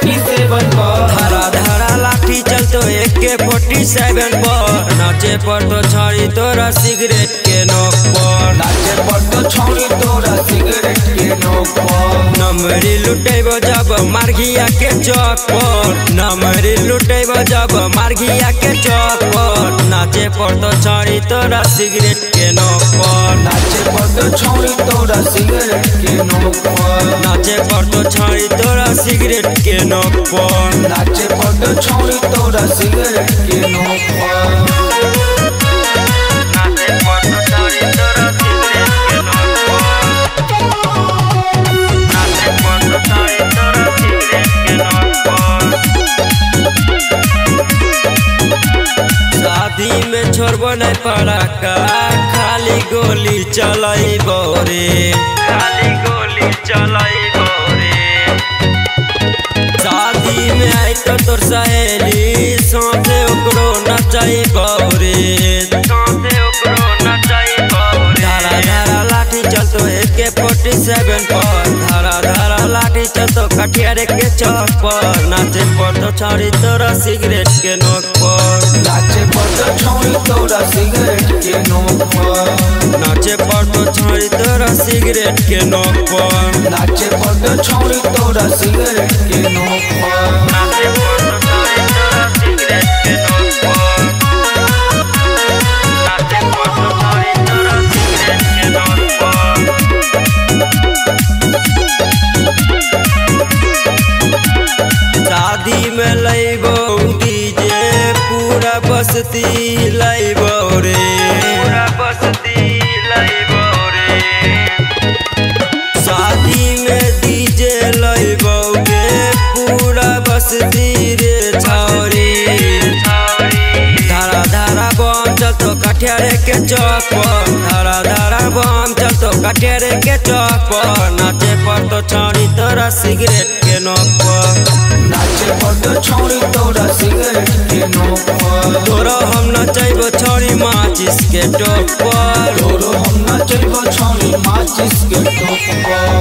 AK-47 पर धारा धारा लाठी चलतो AK-47 पर नाचे पर तो छाड़ी तोरा सिगरेट के नोक पर नाचे पर तो छौरी तोरा सिगरेट के नोक पर नमरी लुटेबो जब मार्गिया के चौक पर नमरी लुटेबो जब मार्गिया के चौक पर नाचे पर तो छाड़ी तोरा सिगरेट के नोक पर नाचे पर तो छौरी तोरा सिगरेट के नोक पर नाचे पर तो छाड़ी तोरा सिगरेट के नोक पर नाचे पर तो छौरी तोरा सिगरेट के नोक पर शादी में छोड़बो नहीं पड़ाका खाली गोली चलाइबो रे खाली गोली चलाइबो रे शादी में आई तो तोर सहेली साथे ओकरो नचाइबो रे साथे ओकरो नचाइबो रे धारा धारा लाठी चलतो AK-47 पर धारा धारा लाठी चलतो कटियारे के चौक पर नाचे पर तो छाड़ी तोरा सिगरेट के नोक पर नाचे पर तो छौरी तोरा सिगरेट के नोक पर नाचे पर तो छाड़ी तोरा सिगरेट के नोक पर नाचे पर तो छौरी तोरा सिगरेट के नोक पर नाचे पर तो छाड़ी तोरा सिगरेट के नोक पर नाचे पर तो छाड़ी तोरा सिगरेट के नोक पर शादी में लइबो डीजे पूरा बस्ती लइबो रे पूरा बस्ती लइबो रे शादी में डीजे लइबो गे पूरा बस्ती रे छौरी धारा धारा बम चलतो कटियारे के चौक पर धारा धारा बम चलतो कटियारे के चौक पर नाचे पर तो छाड़ी तोरा सिगरेट के नोक पर नाचे पर तो छौरी तोरा सिगरेट के नोक पर तोरो हम नचैबो छौरी माचिस के टोक पर तोरो हम नचैबो छौरी माचिस के टोक पर